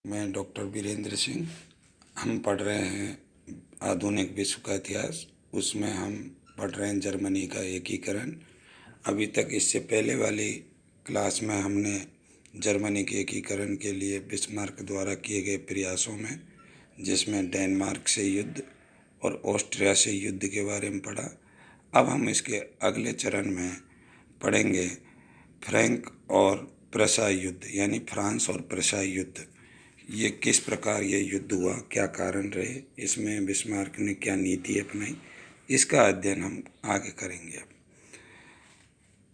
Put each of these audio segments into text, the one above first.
मैं डॉक्टर वीरेंद्र सिंह। हम पढ़ रहे हैं आधुनिक विश्व का इतिहास। उसमें हम पढ़ रहे हैं जर्मनी का एकीकरण। अभी तक इससे पहले वाली क्लास में हमने जर्मनी के एकीकरण के लिए बिस्मार्क द्वारा किए गए प्रयासों में, जिसमें डेनमार्क से युद्ध और ऑस्ट्रिया से युद्ध के बारे में पढ़ा। अब हम इसके अगले चरण में पढ़ेंगे फ्रैंक और प्रसा युद्ध, यानी फ्रांस और प्रसा युद्ध। ये किस प्रकार ये युद्ध हुआ, क्या कारण रहे, इसमें बिस्मार्क ने क्या नीति अपनाई, इसका अध्ययन हम आगे करेंगे। अब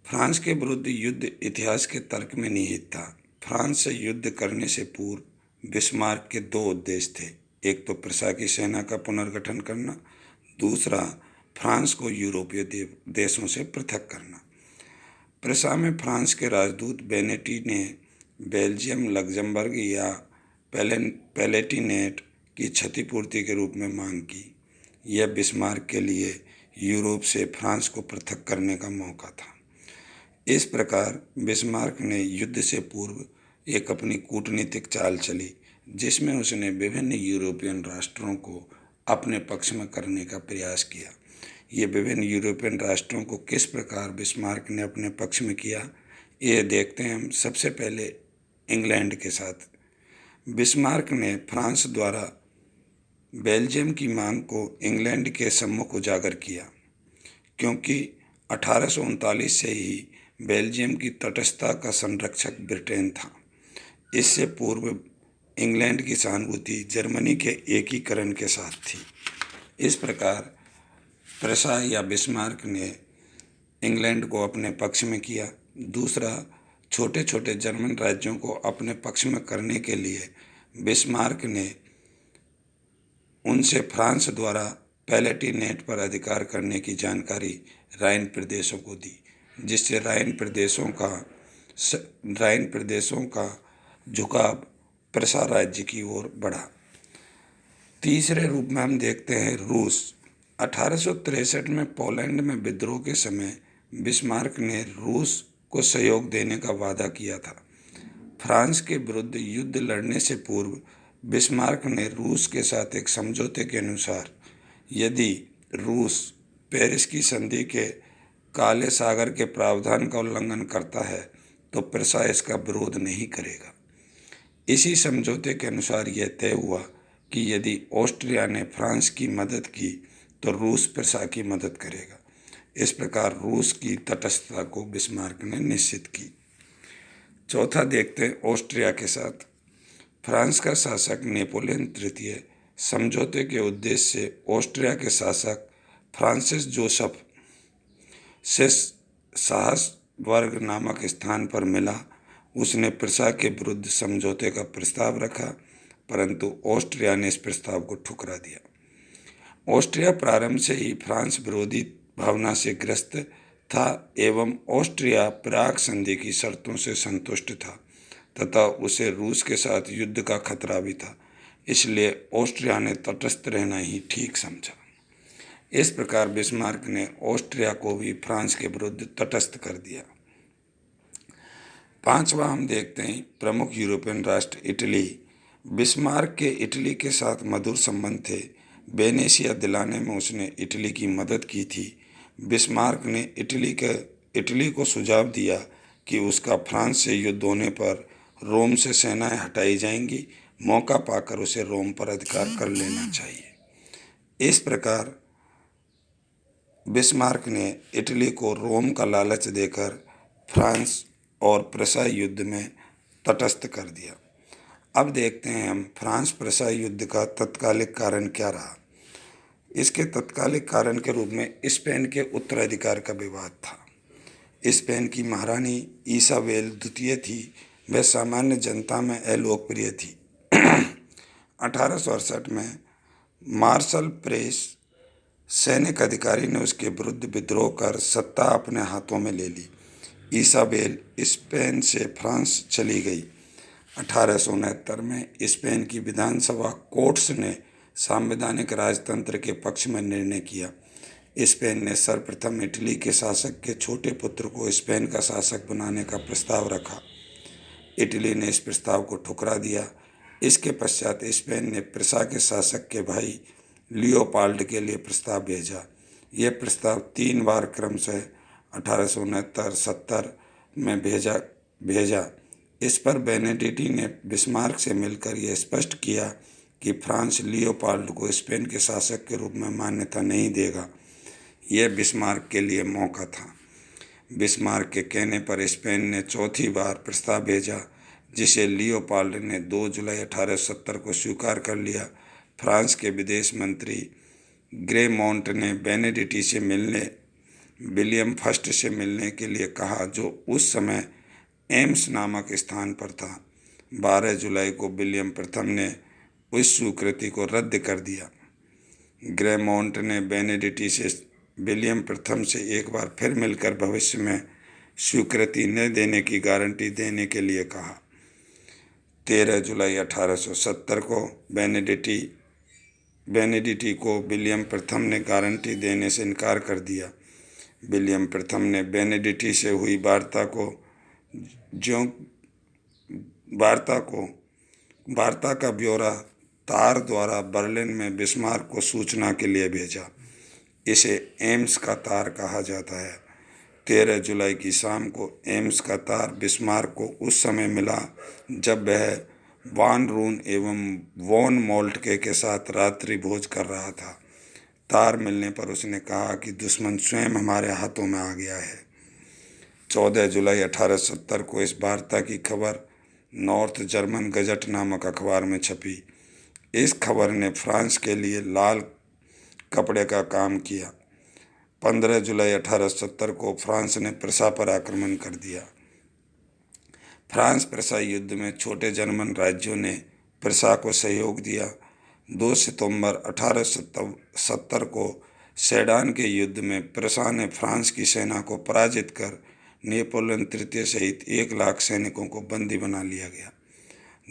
फ्रांस के विरुद्ध युद्ध इतिहास के तर्क में निहित था। फ्रांस से युद्ध करने से पूर्व बिस्मार्क के दो उद्देश्य थे। एक तो प्रसा की सेना का पुनर्गठन करना, दूसरा फ्रांस को यूरोपीय देशों से पृथक करना। प्रसा में फ्रांस के राजदूत बेनेटी ने बेल्जियम, लग्जमबर्ग या पैलेटिनेट की क्षतिपूर्ति के रूप में मांग की। यह बिस्मार्क के लिए यूरोप से फ्रांस को पृथक करने का मौका था। इस प्रकार बिस्मार्क ने युद्ध से पूर्व एक अपनी कूटनीतिक चाल चली, जिसमें उसने विभिन्न यूरोपियन राष्ट्रों को अपने पक्ष में करने का प्रयास किया। ये विभिन्न यूरोपियन राष्ट्रों को किस प्रकार बिस्मार्क ने अपने पक्ष में किया, ये देखते हैं हम। सबसे पहले इंग्लैंड के साथ बिस्मार्क ने फ्रांस द्वारा बेल्जियम की मांग को इंग्लैंड के सम्मुख उजागर किया, क्योंकि 1839 से ही बेल्जियम की तटस्थता का संरक्षक ब्रिटेन था। इससे पूर्व इंग्लैंड की सहानुभूति जर्मनी के एकीकरण के साथ थी। इस प्रकार प्रसा या बिस्मार्क ने इंग्लैंड को अपने पक्ष में किया। दूसरा, छोटे छोटे जर्मन राज्यों को अपने पक्ष में करने के लिए बिस्मार्क ने उनसे फ्रांस द्वारा पैलेटिनेट पर अधिकार करने की जानकारी राइन प्रदेशों को दी, जिससे राइन प्रदेशों का झुकाव प्रसा राज्य की ओर बढ़ा। तीसरे रूप में हम देखते हैं रूस। 1863 में पोलैंड में विद्रोह के समय बिस्मार्क ने रूस को सहयोग देने का वादा किया था। फ्रांस के विरुद्ध युद्ध लड़ने से पूर्व बिस्मार्क ने रूस के साथ एक समझौते के अनुसार, यदि रूस पेरिस की संधि के काले सागर के प्रावधान का उल्लंघन करता है तो प्रसा इसका विरोध नहीं करेगा। इसी समझौते के अनुसार यह तय हुआ कि यदि ऑस्ट्रिया ने फ्रांस की मदद की तो रूस प्रसा की मदद करेगा। इस प्रकार रूस की तटस्थता को बिस्मार्क ने निश्चित की। चौथा देखते हैं ऑस्ट्रिया के साथ। फ्रांस का शासक नेपोलियन तृतीय समझौते के उद्देश्य से ऑस्ट्रिया के शासक फ्रांसिस जोसेफ से साहसबर्ग नामक स्थान पर मिला। उसने प्रसा के विरुद्ध समझौते का प्रस्ताव रखा, परंतु ऑस्ट्रिया ने इस प्रस्ताव को ठुकरा दिया। ऑस्ट्रिया प्रारंभ से ही फ्रांस विरोधी भावना से ग्रस्त था एवं ऑस्ट्रिया प्राग संधि की शर्तों से संतुष्ट था तथा उसे रूस के साथ युद्ध का खतरा भी था। इसलिए ऑस्ट्रिया ने तटस्थ रहना ही ठीक समझा। इस प्रकार बिस्मार्क ने ऑस्ट्रिया को भी फ्रांस के विरुद्ध तटस्थ कर दिया। पांचवा हम देखते हैं प्रमुख यूरोपियन राष्ट्र इटली। बिस्मार्क के इटली के साथ मधुर संबंध थे। वेनेशिया दिलाने में उसने इटली की मदद की थी। बिस्मार्क ने इटली को सुझाव दिया कि उसका फ्रांस से युद्ध होने पर रोम से सेनाएं हटाई जाएंगी। मौका पाकर उसे रोम पर अधिकार कर लेना चाहिए। इस प्रकार बिस्मार्क ने इटली को रोम का लालच देकर फ्रांस और प्रसा युद्ध में तटस्थ कर दिया। अब देखते हैं हम फ्रांस प्रसा युद्ध का तत्कालिक कारण क्या रहा। इसके तत्कालिक कारण के रूप में स्पेन के उत्तराधिकार का विवाद था। स्पेन की महारानी इसाबेल द्वितीय थी। वह सामान्य जनता में अलोकप्रिय थी। 1868 में मार्शल प्रेस सैनिक अधिकारी ने उसके विरुद्ध विद्रोह कर सत्ता अपने हाथों में ले ली। इसाबेल स्पेन से फ्रांस चली गई। 1869 में स्पेन की विधानसभा कोर्ट्स ने संवैधानिक राजतंत्र के पक्ष में निर्णय किया। स्पेन ने सर्वप्रथम इटली के शासक के छोटे पुत्र को स्पेन का शासक बनाने का प्रस्ताव रखा। इटली ने इस प्रस्ताव को ठुकरा दिया। इसके पश्चात स्पेन ने प्रिसा के शासक के भाई लियोपाल्ड के लिए प्रस्ताव भेजा। यह प्रस्ताव 3 बार क्रमशः 1869-70 में भेजा। इस पर बेनेडिक्ट ने बिस्मार्क से मिलकर यह स्पष्ट किया कि फ्रांस लियोपाल्ड को स्पेन के शासक के रूप में मान्यता नहीं देगा। यह बिस्मार्क के लिए मौका था। बिस्मार्क के कहने पर स्पेन ने चौथी बार प्रस्ताव भेजा, जिसे लियोपाल्ड ने 2 जुलाई 1870 को स्वीकार कर लिया। फ्रांस के विदेश मंत्री ग्रेमोंट ने बेनेडिक्ट से विलियम फर्स्ट से मिलने के लिए कहा, जो उस समय एम्स नामक स्थान पर था। 12 जुलाई को विलियम प्रथम ने उस स्वीकृति को रद्द कर दिया। ग्रेमोंट ने बेनेडिक्ट से विलियम प्रथम से एक बार फिर मिलकर भविष्य में स्वीकृति न देने की गारंटी देने के लिए कहा। 13 जुलाई 1870 को बेनेडिक्ट को विलियम प्रथम ने गारंटी देने से इनकार कर दिया। विलियम प्रथम ने बेनेडिक्ट से हुई वार्ता का ब्यौरा तार द्वारा बर्लिन में बिस्मार्क को सूचना के लिए भेजा। इसे एम्स का तार कहा जाता है। 13 जुलाई की शाम को एम्स का तार बिस्मार्क को उस समय मिला जब वह वान रून एवं वॉन मोल्टके के साथ रात्रि भोज कर रहा था। तार मिलने पर उसने कहा कि दुश्मन स्वयं हमारे हाथों में आ गया है। 14 जुलाई 1870 को इस वार्ता की खबर नॉर्थ जर्मन गजट नामक अखबार में छपी। इस खबर ने फ्रांस के लिए लाल कपड़े का काम किया। 15 जुलाई 1870 को फ्रांस ने प्रिसा पर आक्रमण कर दिया। फ्रांस प्रिसा युद्ध में छोटे जर्मन राज्यों ने प्रिसा को सहयोग दिया। 2 सितंबर 1870 को सेडान के युद्ध में प्रिसा ने फ्रांस की सेना को पराजित कर नेपोलियन तृतीय सहित 1 लाख सैनिकों को बंदी बना लिया गया।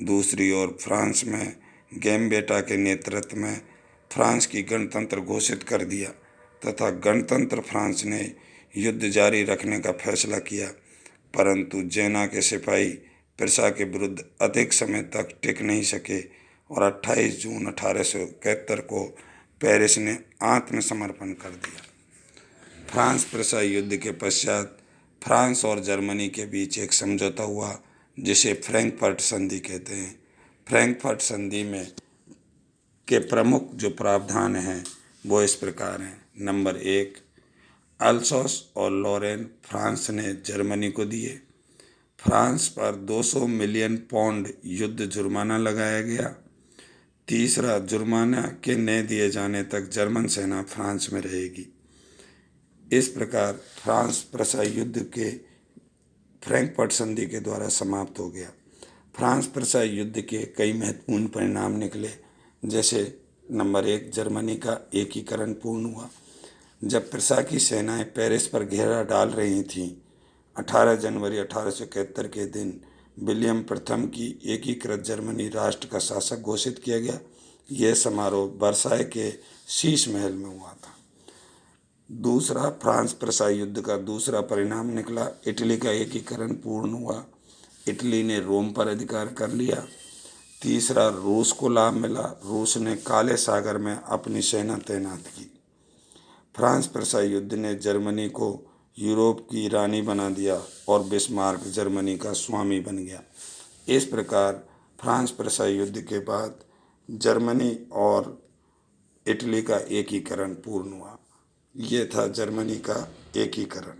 दूसरी ओर फ्रांस में गैम्बेटा के नेतृत्व में फ्रांस की गणतंत्र घोषित कर दिया तथा गणतंत्र फ्रांस ने युद्ध जारी रखने का फैसला किया, परंतु जेना के सिपाही प्रिसा के विरुद्ध अधिक समय तक टिक नहीं सके और 28 जून 1871 को पेरिस ने आत्मसमर्पण कर दिया। फ्रांस प्रिसा युद्ध के पश्चात फ्रांस और जर्मनी के बीच एक समझौता हुआ, जिसे फ्रैंकफर्ट संधि कहते हैं। फ्रैंकफर्ट संधि में के प्रमुख जो प्रावधान हैं वो इस प्रकार हैं। नंबर 1, अल्सोस और लॉरेन फ्रांस ने जर्मनी को दिए। फ्रांस पर 200 मिलियन पाउंड युद्ध जुर्माना लगाया गया। तीसरा, जुर्माना के न दिए जाने तक जर्मन सेना फ्रांस में रहेगी। इस प्रकार फ्रांस प्रिसा युद्ध के फ्रैंकफर्ट संधि के द्वारा समाप्त हो गया। फ्रांस प्रिसा युद्ध के कई महत्वपूर्ण परिणाम निकले, जैसे नंबर 1, जर्मनी का एकीकरण पूर्ण हुआ। जब प्रिसा की सेनाएं पेरिस पर घेरा डाल रही थीं, 18 जनवरी 1871 के दिन विलियम प्रथम की एकीकृत जर्मनी राष्ट्र का शासक घोषित किया गया। यह समारोह वर्साय के शीश महल में हुआ था। दूसरा, फ्रांस प्रिसा युद्ध का दूसरा परिणाम निकला, इटली का एकीकरण पूर्ण हुआ। इटली ने रोम पर अधिकार कर लिया। तीसरा, रूस को लाभ मिला। रूस ने काले सागर में अपनी सेना तैनात की। फ्रांस प्रिसा युद्ध ने जर्मनी को यूरोप की रानी बना दिया और बिस्मार्क जर्मनी का स्वामी बन गया। इस प्रकार फ्रांस प्रिसा युद्ध के बाद जर्मनी और इटली का एकीकरण पूर्ण हुआ। ये था जर्मनी का एकीकरण।